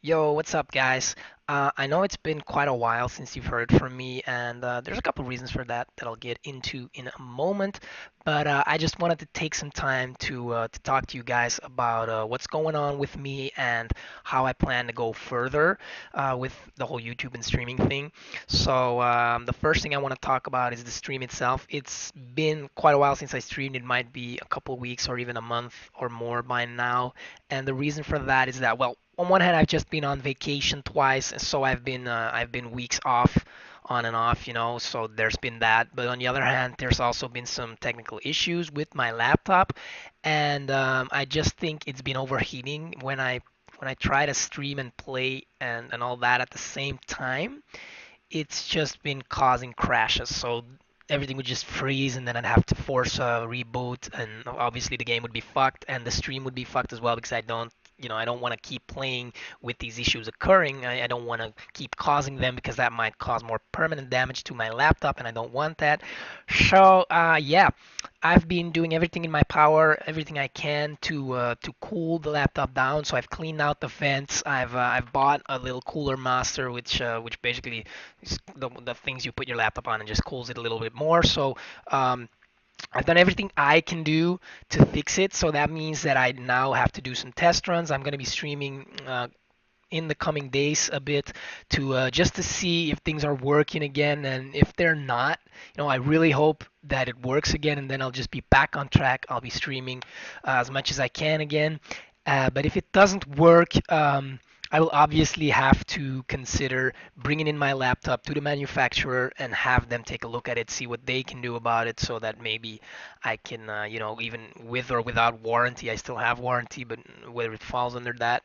Yo, what's up, guys? I know it's been quite a while since you've heard from me, and there's a couple reasons for that that I'll get into in a moment. But I just wanted to take some time to talk to you guys about what's going on with me and how I plan to go further with the whole YouTube and streaming thing. So the first thing I want to talk about is the stream itself. It's been quite a while since I streamed. It might be a couple weeks or even a month or more by now. And the reason for that is that, well, on one hand, I've just been on vacation twice, so I've been weeks off, on and off, so there's been that. But on the other hand, there's also been some technical issues with my laptop, and I just think it's been overheating when I try to stream and play and all that at the same time. It's just been causing crashes. So everything would just freeze, and then I'd have to force a reboot, and obviously the game would be fucked, and the stream would be fucked as well because I don't want to keep playing with these issues occurring. I don't want to keep causing them because that might cause more permanent damage to my laptop, and I don't want that. So, yeah, I've been doing everything in my power, everything I can to cool the laptop down. So I've cleaned out the vents. I've bought a little cooler master, which basically is the things you put your laptop on and just cools it a little bit more. So I've done everything I can do to fix it. So that means that I now have to do some test runs. I'm going to be streaming in the coming days a bit to just to see if things are working again, and if they're not, I really hope that it works again, and then I'll just be back on track. I'll be streaming as much as I can again. But if it doesn't work, I will obviously have to consider bringing in my laptop to the manufacturer and have them take a look at it, see what they can do about it, so that maybe I can, even with or without warranty, I still have warranty, but whether it falls under that,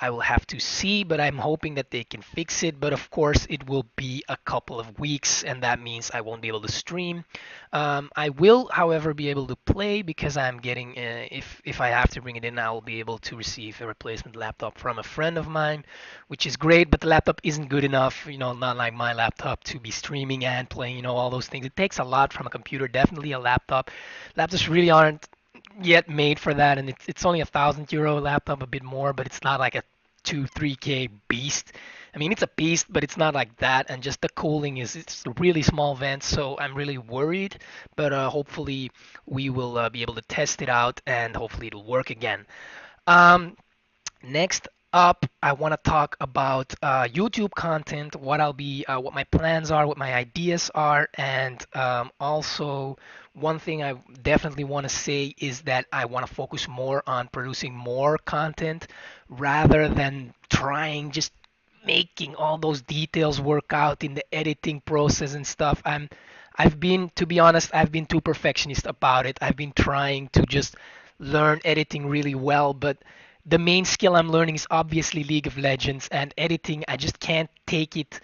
I will have to see, but I'm hoping that they can fix it. But of course, it will be a couple of weeks, and that means I won't be able to stream. I will, however, be able to play because I'm getting, if I have to bring it in, I'll be able to receive a replacement laptop from a friend of mine, which is great. But the laptop isn't good enough, not like my laptop to be streaming and playing, all those things. It takes a lot from a computer, definitely a laptop. Laptops really aren't yet made for that, and it's only €1,000 laptop, a bit more, but it's not like a 2-3K beast. I mean, it's a beast, but it's not like that. And just the cooling it's really small vents, so I'm really worried. But hopefully we will be able to test it out, and hopefully it'll work again. Um, Next up, I want to talk about YouTube content, what my plans are, what my ideas are, and also one thing I definitely want to say is that I want to focus more on producing more content rather than trying just making all those details work out in the editing process and stuff. To be honest, I've been too perfectionist about it. I've been trying to just learn editing really well, but the main skill I'm learning is obviously League of Legends, and editing. I just can't take it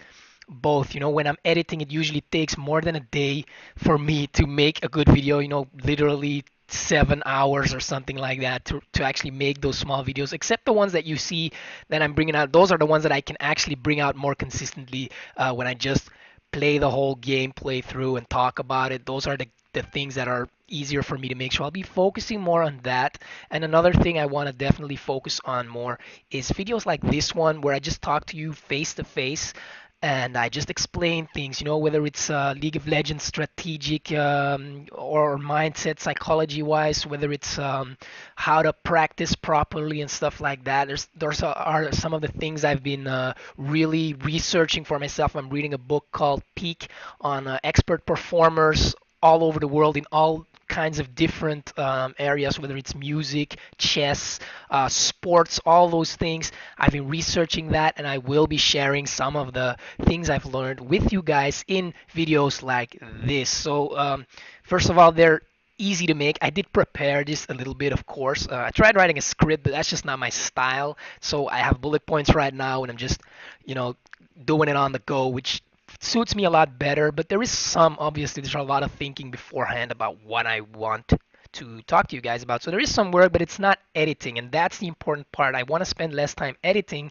both. When I'm editing, it usually takes more than a day for me to make a good video, literally 7 hours or something like that to actually make those small videos, except the ones that you see that I'm bringing out. Those are the ones that I can actually bring out more consistently when I just play the whole game play through and talk about it. Those are the things that are easier for me to make. So I'll be focusing more on that. And another thing I want to definitely focus on more is videos like this one where I just talk to you face to face and I just explain things, whether it's League of Legends strategic or mindset psychology wise, whether it's how to practice properly and stuff like that. Those are some of the things I've been really researching for myself. I'm reading a book called Peak on expert performers all over the world in all kinds of different areas, whether it's music, chess, sports, all those things. I've been researching that, and I will be sharing some of the things I've learned with you guys in videos like this. So, first of all, they're easy to make. I did prepare this a little bit, of course. I tried writing a script, but that's just not my style. So I have bullet points right now, and I'm just, you know, doing it on the go, which suits me a lot better. But obviously, there's a lot of thinking beforehand about what I want to talk to you guys about. So there is some work, but it's not editing, and that's the important part. I want to spend less time editing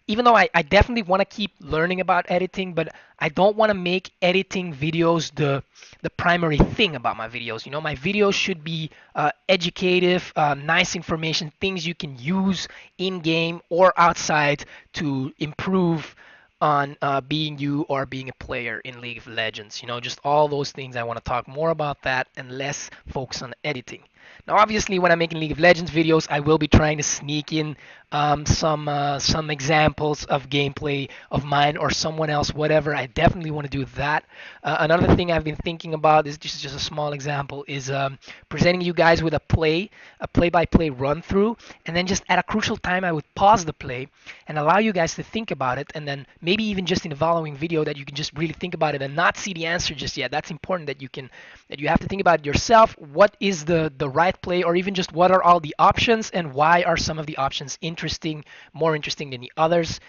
even though I definitely want to keep learning about editing, but I don't want to make editing videos the primary thing about my videos. You know, my videos should be educative, nice information, things you can use in game or outside to improve on being you or being a player in League of Legends. You know, just all those things. I want to talk more about that and less focus on editing. Now, obviously, when I'm making League of Legends videos, I will be trying to sneak in some examples of gameplay of mine or someone else, whatever. I definitely want to do that. Another thing I've been thinking about is just a small example is presenting you guys with a play-by-play run through, and then just at a crucial time, I would pause the play and allow you guys to think about it, and then maybe even just in the following video that you can just really think about it and not see the answer just yet. That's important that you have to think about it yourself. What is the right play, or even just what are all the options and why are some of the options interesting, more interesting than the others,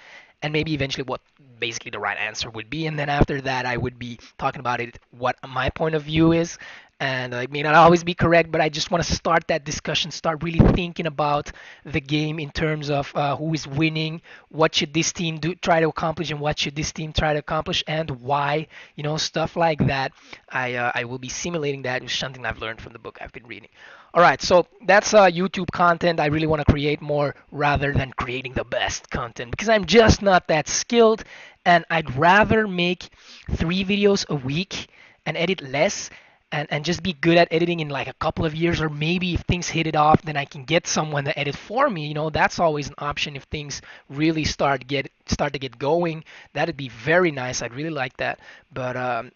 and maybe eventually what basically the right answer would be. And then after that, I would be talking about it, what my point of view is. And it may not always be correct, but I just want to start that discussion, start really thinking about the game in terms of who is winning, what should this team do, try to accomplish, and what should this team try to accomplish, and why, you know, stuff like that. I will be simulating that with something I've learned from the book I've been reading. All right, so that's YouTube content. I really want to create more rather than creating the best content because I'm just not that skilled, and I'd rather make 3 videos a week and edit less and just be good at editing in like a couple of years, or maybe if things hit it off, then I can get someone to edit for me. You know, that's always an option if things really start to get going. That'd be very nice. I'd really like that. But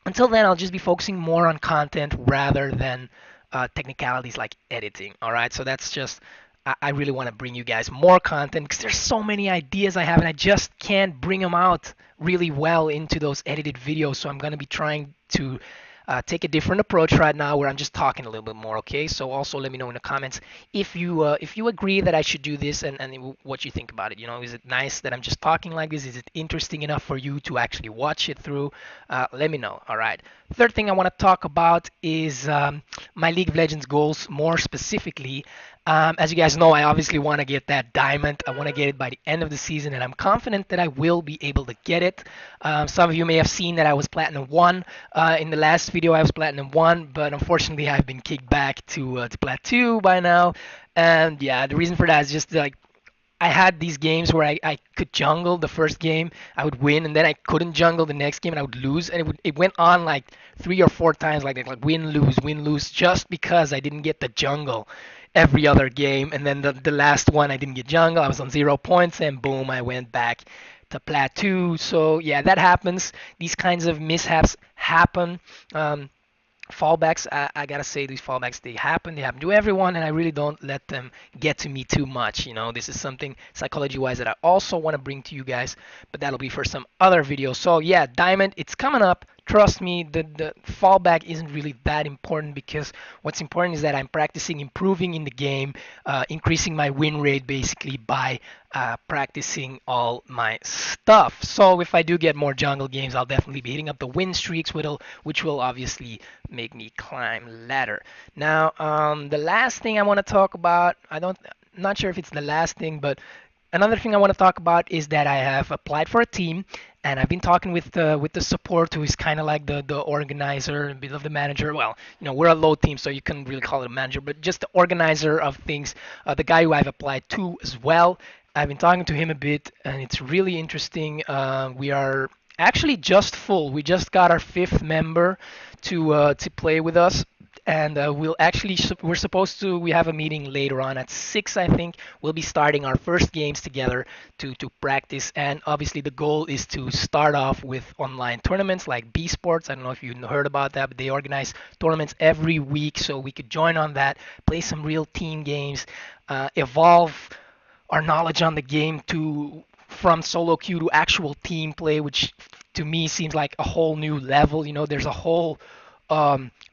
until then, I'll just be focusing more on content rather than technicalities like editing. All right, so that's just I really want to bring you guys more content because there's so many ideas I have and I just can't bring them out really well into those edited videos. So I'm gonna be trying to take a different approach right now where I'm just talking a little bit more. Okay, so also let me know in the comments if you agree that I should do this and what you think about it. You know, is it nice that I'm just talking like this? Is it interesting enough for you to actually watch it through? Let me know. All right. Third thing I want to talk about is my League of Legends goals more specifically. As you guys know, I obviously want to get that diamond. I want to get it by the end of the season, and I'm confident that I will be able to get it. Some of you may have seen that I was Platinum 1. In the last video, I was Platinum 1, but unfortunately, I've been kicked back to Plat 2 by now. And yeah, the reason for that is just like I had these games where I could jungle the first game, I would win, and then I couldn't jungle the next game and I would lose. And it went on like 3 or 4 times like win, lose, just because I didn't get the jungle every other game. And then the last one, I didn't get jungle. I was on 0 points, and boom, I went back to Plat 2. So yeah, that happens. These kinds of mishaps happen. Fallbacks, I gotta say, these fallbacks, they happen to everyone, and I really don't let them get to me too much. You know, this is something psychology wise that I also want to bring to you guys, but that'll be for some other video. So yeah, diamond, it's coming up. Trust me, the fallback isn't really that important because what's important is that I'm practicing improving in the game, increasing my win rate basically by practicing all my stuff. So if I do get more jungle games, I'll definitely be hitting up the win streaks, which will obviously make me climb ladder. Now, the last thing I want to talk about, not sure if it's the last thing, but another thing I want to talk about is that I have applied for a team, and I've been talking with the support, who is kind of like the organizer, a bit of the manager. Well, you know, we're a low team, so you couldn't really call it a manager, but just the organizer of things. The guy who I've applied to as well. I've been talking to him a bit, and it's really interesting. We are actually just full. We just got our fifth member to play with us, and we're supposed to we have a meeting later on at 6, I think. We'll be starting our first games together to practice, and obviously the goal is to start off with online tournaments like B Sports. I don't know if you heard about that, but they organize tournaments every week, so we could join on that, play some real team games, evolve our knowledge on the game to from solo queue to actual team play, which to me seems like a whole new level. You know, there's a whole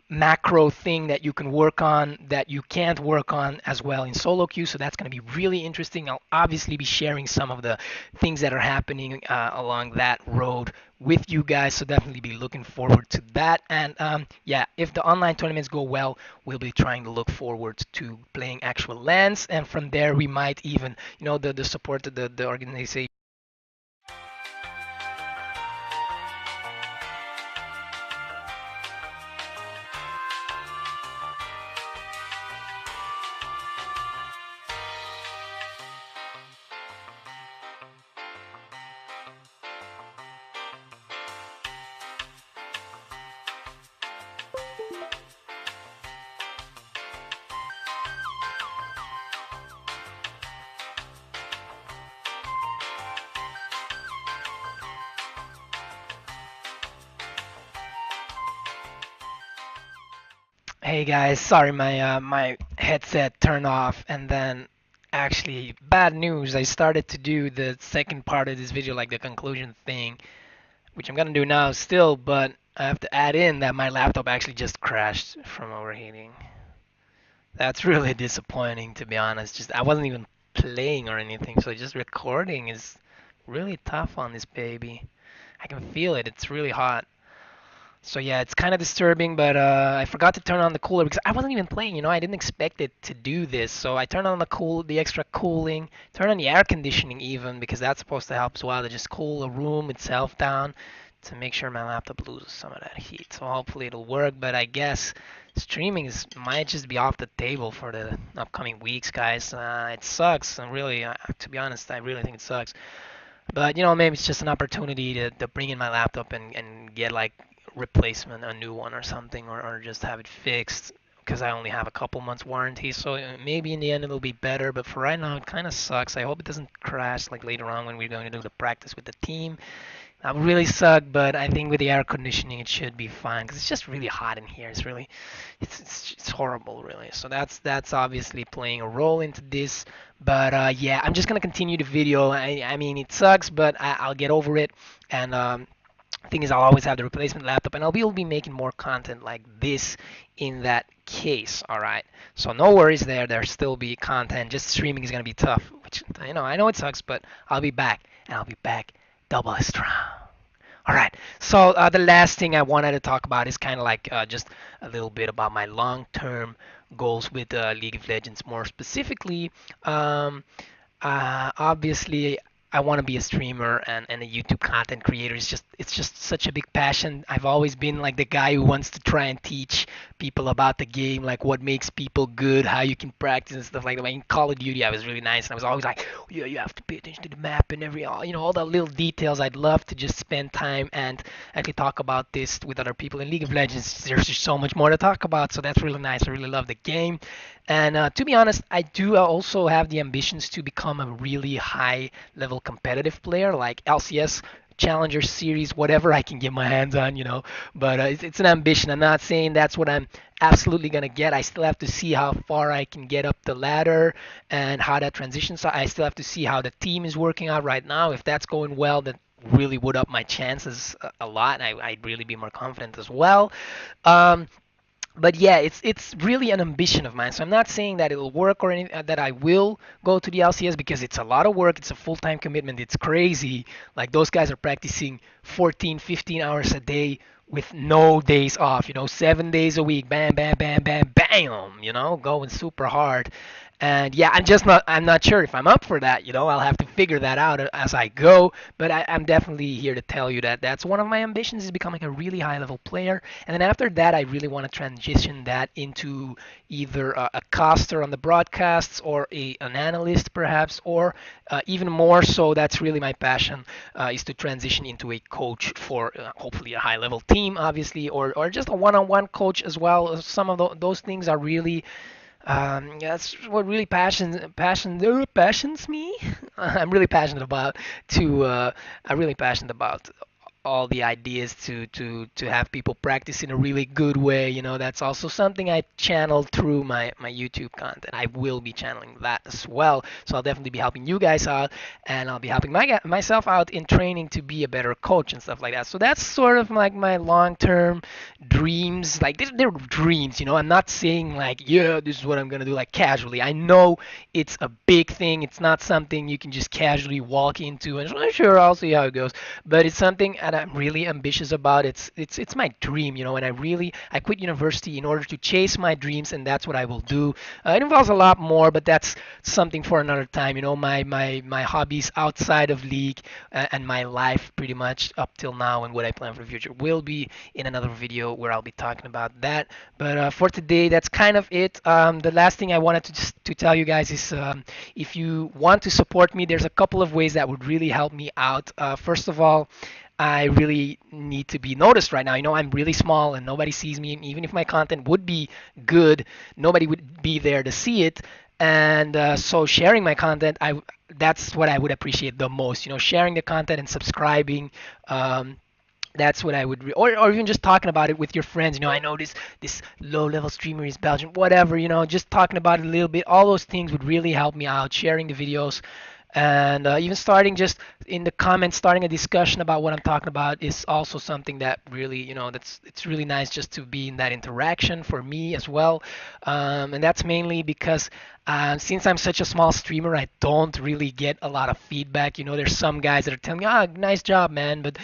macro thing that you can work on that you can't work on as well in solo queue. So that's going to be really interesting. I'll obviously be sharing some of the things that are happening along that road with you guys. So definitely be looking forward to that. And yeah, if the online tournaments go well, we'll be trying to look forward to playing actual lands. And from there, we might even, you know, the support of the organization Hey guys, sorry my headset turned off and then actually bad news. I started to do the second part of this video, like the conclusion thing, which I'm gonna do now still, but I have to add in that my laptop actually just crashed from overheating. That's really disappointing, to be honest. Just I wasn't even playing or anything, so just recording is really tough on this baby. I can feel it. It's really hot. So yeah, it's kind of disturbing, but I forgot to turn on the cooler because I wasn't even playing. I didn't expect it to do this. So I turned on the extra cooling, turned on the air conditioning even because that's supposed to help as well to just cool the room itself down to make sure my laptop loses some of that heat. So hopefully it'll work. But I guess streaming might just be off the table for the upcoming weeks, guys. It sucks. And really, to be honest, I really think it sucks. But maybe it's just an opportunity to bring in my laptop and get like replacement, a new one or something, or just have it fixed because I only have a couple months warranty. So maybe in the end it'll be better. But for right now, it kind of sucks. I hope it doesn't crash like later on when we're going to do the practice with the team. That would really suck, but I think with the air conditioning it should be fine because it's just really hot in here. It's horrible really. So that's obviously playing a role into this. But yeah, I'm just gonna continue the video. I mean it sucks, but I'll get over it. And thing is, I'll always have the replacement laptop, and I'll be making more content like this in that case. All right. So no worries there. There'll still be content. Just streaming is gonna be tough, which I know it sucks, but I'll be back, and I'll be back double as strong. All right. So the last thing I wanted to talk about is kind of like just a little bit about my long-term goals with League of Legends. More specifically, um, obviously, I want to be a streamer and a YouTube content creator. It's just such a big passion. I've always been like the guy who wants to try and teach people about the game, like what makes people good, how you can practice and stuff like that. Like in Call of Duty, I was really nice, and I was always like, yeah, you have to pay attention to the map and all the little details. I'd love to just spend time and actually talk about this with other people. In League of Legends, there's just so much more to talk about, so that's really nice. I really love the game. And to be honest, I do also have the ambitions to become a really high level competitive player, like LCS, Challenger Series, whatever I can get my hands on. But it's an ambition. I'm not saying that's what I'm absolutely going to get. I still have to see how far I can get up the ladder and how that transitions. So I still have to see how the team is working out right now. If that's going well, that really would up my chances a lot. I'd really be more confident as well. Um, but yeah, it's really an ambition of mine. So I'm not saying that it'll work or that I will go to the LCS because it's a lot of work. It's a full-time commitment. It's crazy. Like those guys are practicing 14, 15 hours a day with no days off. 7 days a week. Bam, bam, bam, bam, bam. Going super hard. And yeah, I'm not sure if I'm up for that. I'll have to figure that out as I go. But I'm definitely here to tell you that that's one of my ambitions is becoming a really high level player. And then after that, I really want to transition that into either a caster on the broadcasts or an analyst perhaps, or even more so, that's really my passion is to transition into a coach for hopefully a high level team, obviously, or just a one-on-one coach as well. Some of those things are really that's what really passions me. I'm really passionate about to I'm really passionate about all the ideas to have people practice in a really good way. That's also something I channel through my YouTube content. I will be channeling that as well. So I'll definitely be helping you guys out, and I'll be helping myself out in training to be a better coach and stuff like that. So that's sort of like my long-term dreams. Like they're dreams. I'm not saying like, yeah, this is what I'm gonna do like casually. I know it's a big thing. It's not something you can just casually walk into and sure, I'll see how it goes. But it's something that I'm really ambitious about. It's my dream, and I quit university in order to chase my dreams, and that's what I will do. It involves a lot more, but that's something for another time. My hobbies outside of League and my life pretty much up till now and what I plan for the future will be in another video where I'll be talking about that. But for today, that's kind of it. The last thing I wanted to tell you guys is if you want to support me, there's a couple of ways that would really help me out. First of all, I really need to be noticed right now. I'm really small and nobody sees me. Even if my content would be good, nobody would be there to see it. And so sharing my content, that's what I would appreciate the most. Sharing the content and subscribing. That's what I would, or even just talking about it with your friends. I know this low level streamer is Belgian, whatever. Just talking about it a little bit. All those things would really help me out. Sharing the videos, and even starting just in the comments, starting a discussion about what I'm talking about is also something that really, that's it's really nice just to be in that interaction for me as well. And that's mainly because since I'm such a small streamer, I don't really get a lot of feedback. There's some guys that are telling me, "Ah, nice job, man," but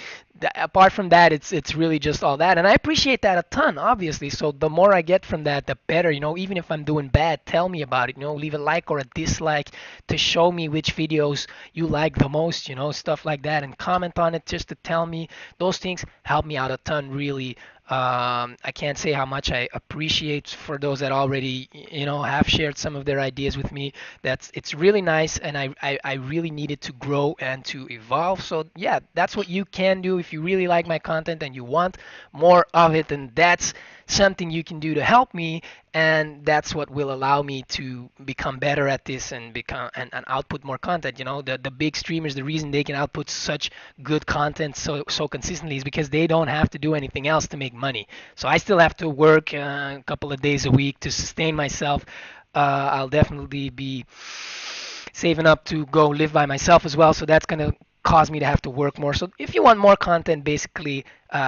apart from that, it's really just all that, and I appreciate that a ton, obviously. So the more I get from that, the better. Even if I'm doing bad, tell me about it. Leave a like or a dislike to show me which videos you like the most. Stuff like that, and comment on it just to tell me. Those things help me out a ton, really. I can't say how much I appreciate for those that already, have shared some of their ideas with me. It's really nice, and I really needed to grow and to evolve. So yeah, that's what you can do if you really like my content and you want more of it, and that's something you can do to help me, and that's what will allow me to become better at this and become and output more content. The big streamers, the reason they can output such good content so consistently is because they don't have to do anything else to make money. So I still have to work a couple of days a week to sustain myself. I'll definitely be saving up to go live by myself as well. So that's gonna cause me to have to work more. So if you want more content, basically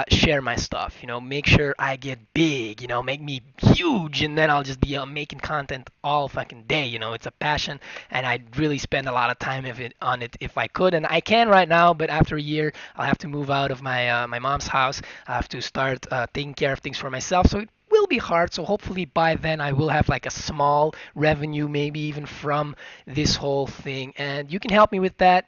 share my stuff. Make sure I get big. Make me huge, and then I'll just be making content all fucking day. It's a passion, and I'd really spend a lot of time on it if I could, and I can right now. But after a year, I'll have to move out of my mom's house. I have to start taking care of things for myself. So it will be hard. So hopefully by then I will have like a small revenue, maybe even from this whole thing. And you can help me with that.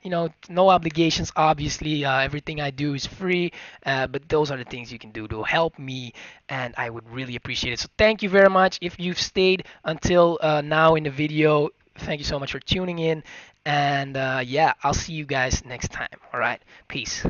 No obligations, obviously. Everything I do is free. But those are the things you can do to help me, and I would really appreciate it. So thank you very much. If you've stayed until now in the video, thank you so much for tuning in. And yeah, I'll see you guys next time. All right, peace.